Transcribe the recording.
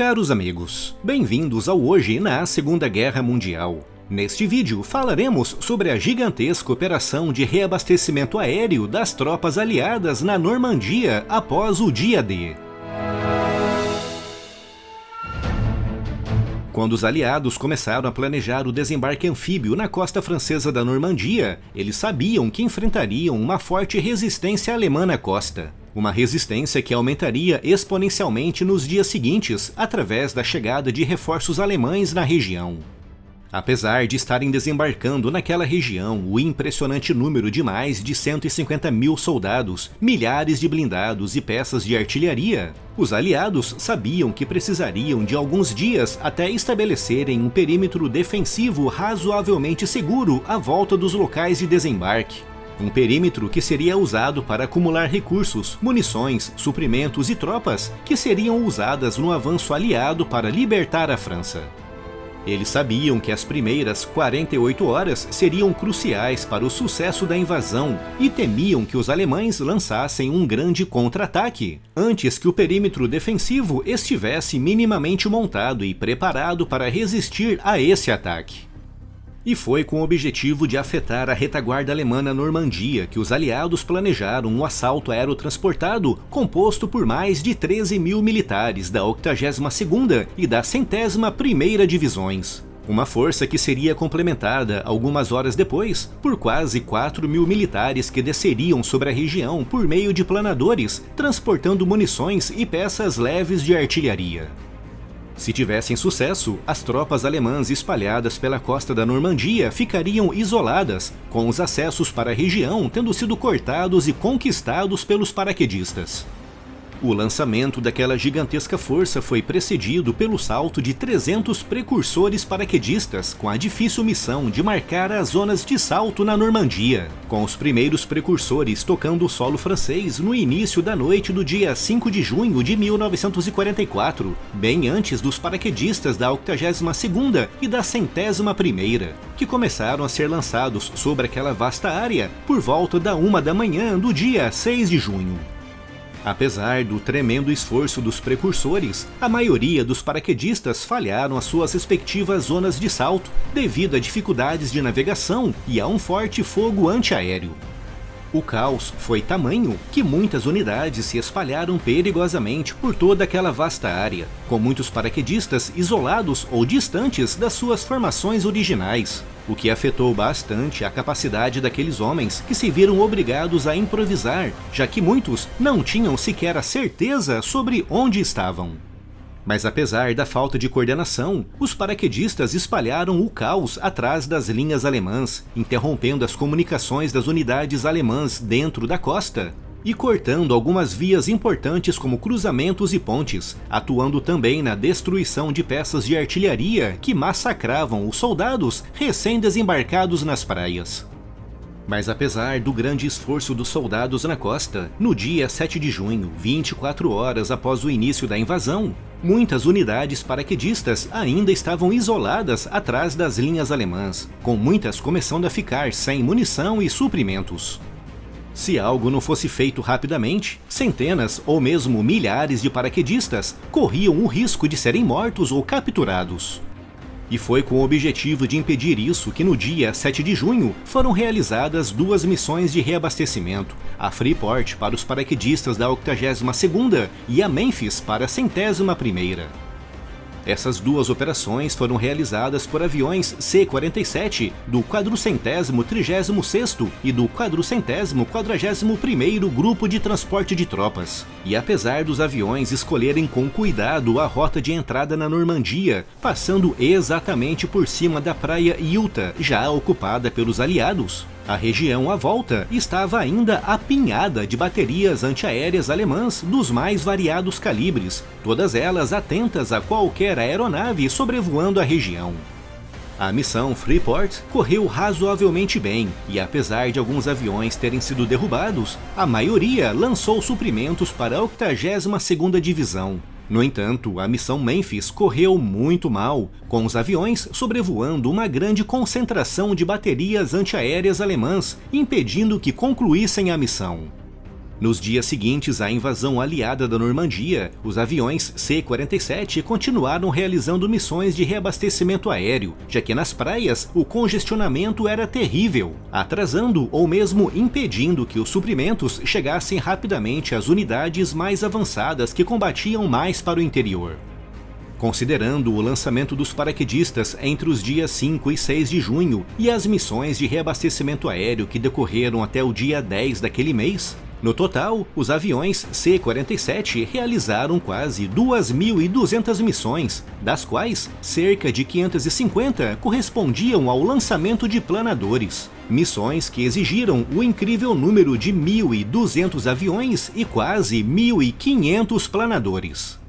Caros amigos, bem-vindos ao Hoje na Segunda Guerra Mundial. Neste vídeo falaremos sobre a gigantesca operação de reabastecimento aéreo das tropas aliadas na Normandia após o dia D. Quando os aliados começaram a planejar o desembarque anfíbio na costa francesa da Normandia, eles sabiam que enfrentariam uma forte resistência alemã na costa. Uma resistência que aumentaria exponencialmente nos dias seguintes, através da chegada de reforços alemães na região. Apesar de estarem desembarcando naquela região o impressionante número de mais de 150 mil soldados, milhares de blindados e peças de artilharia, os aliados sabiam que precisariam de alguns dias até estabelecerem um perímetro defensivo razoavelmente seguro à volta dos locais de desembarque. Um perímetro que seria usado para acumular recursos, munições, suprimentos e tropas que seriam usadas no avanço aliado para libertar a França. Eles sabiam que as primeiras 48 horas seriam cruciais para o sucesso da invasão e temiam que os alemães lançassem um grande contra-ataque, antes que o perímetro defensivo estivesse minimamente montado e preparado para resistir a esse ataque. E foi com o objetivo de afetar a retaguarda alemã na Normandia que os aliados planejaram um assalto aerotransportado composto por mais de 13 mil militares da 82ª e da 101ª Divisões. Uma força que seria complementada algumas horas depois por quase 4 mil militares que desceriam sobre a região por meio de planadores, transportando munições e peças leves de artilharia. Se tivessem sucesso, as tropas alemãs espalhadas pela costa da Normandia ficariam isoladas, com os acessos para a região tendo sido cortados e conquistados pelos paraquedistas. O lançamento daquela gigantesca força foi precedido pelo salto de 300 precursores paraquedistas com a difícil missão de marcar as zonas de salto na Normandia, com os primeiros precursores tocando o solo francês no início da noite do dia 5 de junho de 1944, bem antes dos paraquedistas da 82ª e da 101ª, que começaram a ser lançados sobre aquela vasta área por volta da 1 da manhã do dia 6 de junho. Apesar do tremendo esforço dos precursores, a maioria dos paraquedistas falharam as suas respectivas zonas de salto devido a dificuldades de navegação e a um forte fogo antiaéreo. O caos foi tamanho que muitas unidades se espalharam perigosamente por toda aquela vasta área, com muitos paraquedistas isolados ou distantes das suas formações originais, o que afetou bastante a capacidade daqueles homens que se viram obrigados a improvisar, já que muitos não tinham sequer a certeza sobre onde estavam. Mas apesar da falta de coordenação, os paraquedistas espalharam o caos atrás das linhas alemãs, interrompendo as comunicações das unidades alemãs dentro da costa e cortando algumas vias importantes como cruzamentos e pontes, atuando também na destruição de peças de artilharia que massacravam os soldados recém-desembarcados nas praias. Mas apesar do grande esforço dos soldados na costa, no dia 7 de junho, 24 horas após o início da invasão, muitas unidades paraquedistas ainda estavam isoladas atrás das linhas alemãs, com muitas começando a ficar sem munição e suprimentos. Se algo não fosse feito rapidamente, centenas ou mesmo milhares de paraquedistas corriam o risco de serem mortos ou capturados. E foi com o objetivo de impedir isso que no dia 7 de junho foram realizadas duas missões de reabastecimento, a Freeport para os paraquedistas da 82ª e a Memphis para a 101ª. Essas duas operações foram realizadas por aviões C-47 do 436º e do 441º Grupo de Transporte de Tropas. E apesar dos aviões escolherem com cuidado a rota de entrada na Normandia, passando exatamente por cima da praia Utah, já ocupada pelos aliados, a região à volta estava ainda apinhada de baterias antiaéreas alemãs dos mais variados calibres, todas elas atentas a qualquer aeronave sobrevoando a região. A missão Freeport correu razoavelmente bem e, apesar de alguns aviões terem sido derrubados, a maioria lançou suprimentos para a 82ª Divisão. No entanto, a missão Memphis correu muito mal, com os aviões sobrevoando uma grande concentração de baterias antiaéreas alemãs, impedindo que concluíssem a missão. Nos dias seguintes à invasão aliada da Normandia, os aviões C-47 continuaram realizando missões de reabastecimento aéreo, já que nas praias o congestionamento era terrível, atrasando ou mesmo impedindo que os suprimentos chegassem rapidamente às unidades mais avançadas que combatiam mais para o interior. Considerando o lançamento dos paraquedistas entre os dias 5 e 6 de junho e as missões de reabastecimento aéreo que decorreram até o dia 10 daquele mês, no total, os aviões C-47 realizaram quase 2.200 missões, das quais cerca de 550 correspondiam ao lançamento de planadores. Missões que exigiram o incrível número de 1.200 aviões e quase 1.500 planadores.